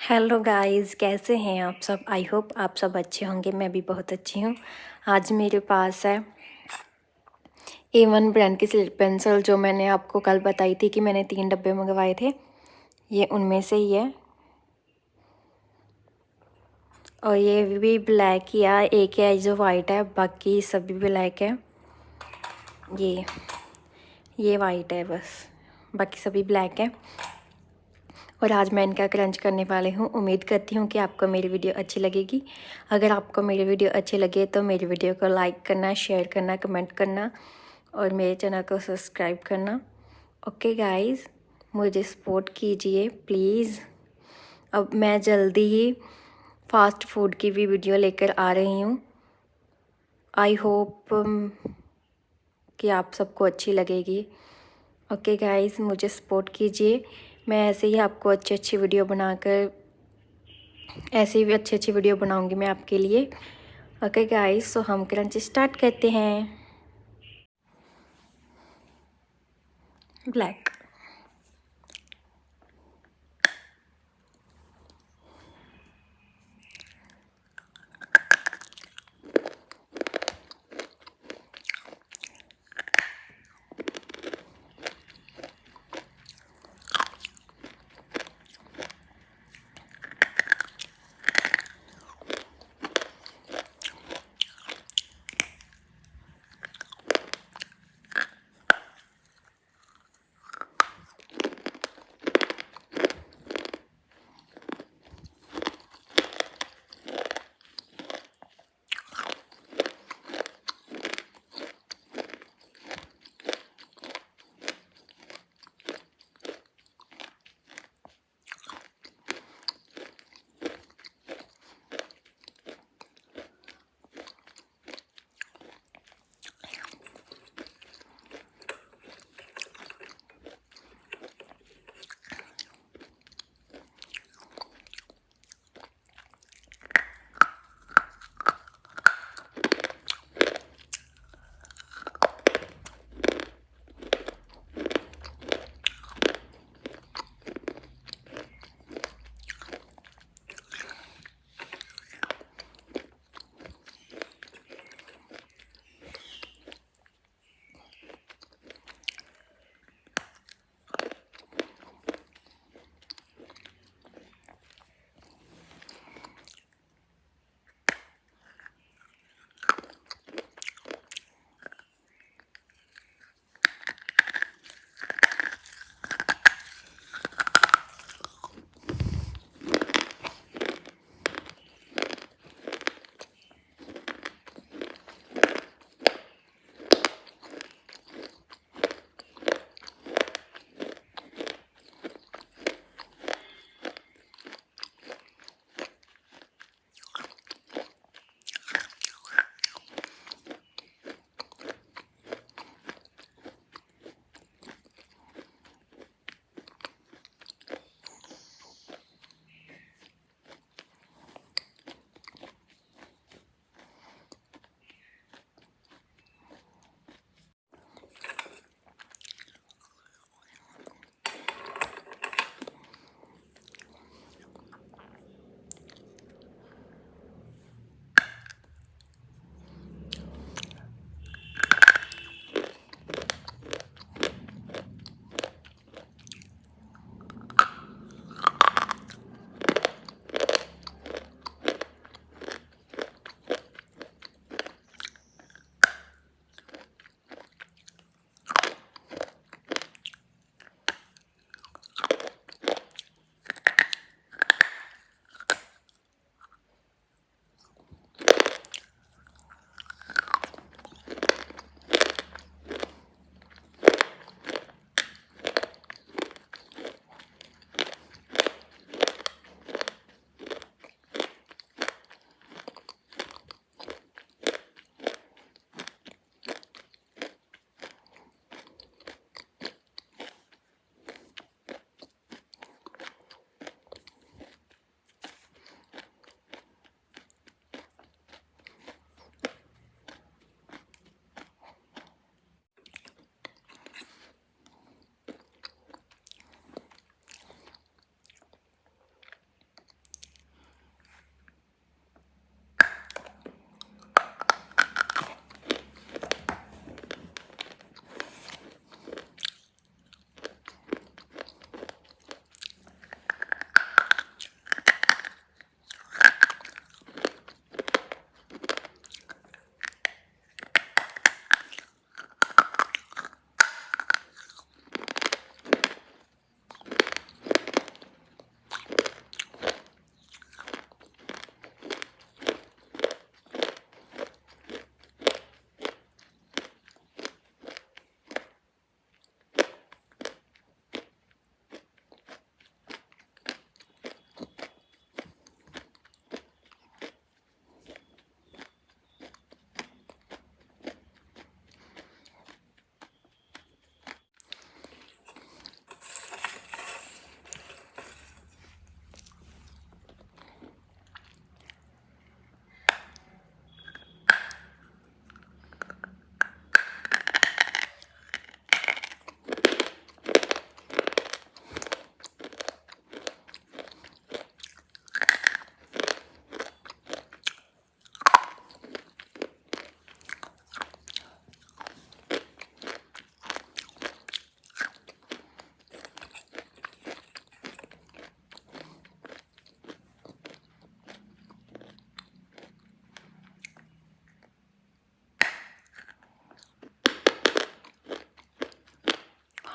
Hello guys, कैसे हैं आप सब। आई होप आप सब अच्छे होंगे। मैं भी बहुत अच्छी हूँ। आज मेरे पास है A1 ब्रांड की स्लेट पेंसिल, जो मैंने आपको कल बताई थी कि मैंने 3 डब्बे मंगवाए थे। ये उनमें से ही है और ये भी ब्लैक ही है। एक है जो वाइट है, बाकी सभी ब्लैक है। ये वाइट है बस, बाकी सभी ब्लैक है। और आज मैं इनका क्रंच करने वाली हूँ। उम्मीद करती हूँ कि आपको मेरी वीडियो अच्छी लगेगी। अगर आपको मेरी वीडियो अच्छी लगे तो मेरी वीडियो को लाइक करना, शेयर करना, कमेंट करना और मेरे चैनल को सब्सक्राइब करना। ओके गाइस, मुझे सपोर्ट कीजिए प्लीज़। अब मैं जल्दी ही फास्ट फूड की भी वीडियो लेकर आ रही हूँ। आई होप कि आप सबको अच्छी लगेगी। ओके गाइस, मुझे सपोर्ट कीजिए। मैं ऐसे ही आपको अच्छी अच्छी वीडियो बनाकर ऐसे ही अच्छी अच्छी वीडियो बनाऊंगी मैं आपके लिए। ओके गाइस, सो हम क्रंच स्टार्ट करते हैं। ब्लैक,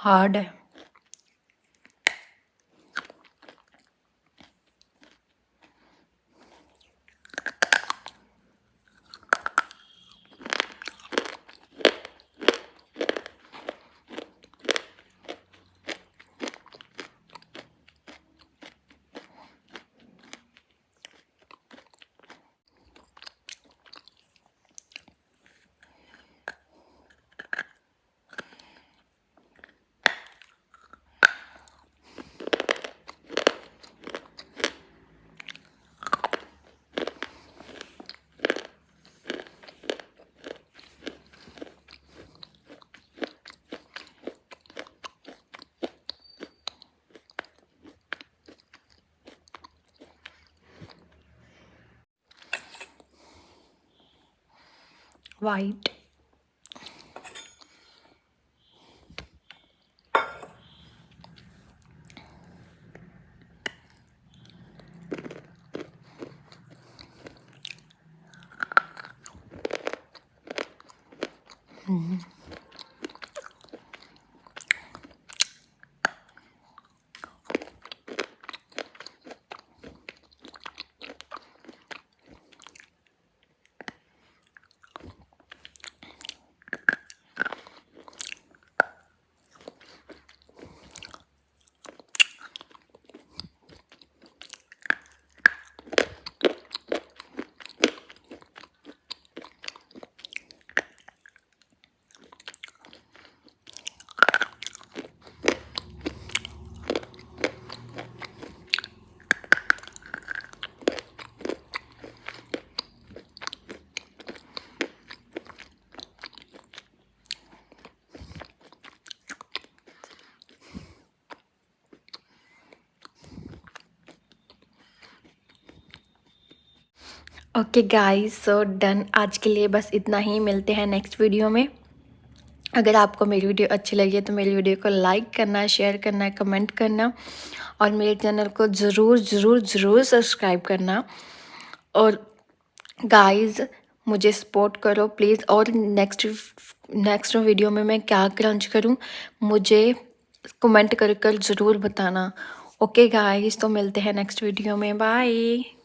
हार्ड है। White. Okay guys, so done. आज के लिए बस इतना ही। मिलते हैं नेक्स्ट वीडियो में। अगर आपको मेरी वीडियो अच्छी लगी तो मेरी वीडियो को लाइक करना, शेयर करना, कमेंट करना और मेरे चैनल को ज़रूर सब्सक्राइब करना। और गाइस मुझे सपोर्ट करो प्लीज़। और नेक्स्ट वीडियो में मैं क्या क्रंच करूं मुझे कमेंट कर ज़रूर बताना। ओके गाइस, तो मिलते हैं नेक्स्ट वीडियो में। बाय।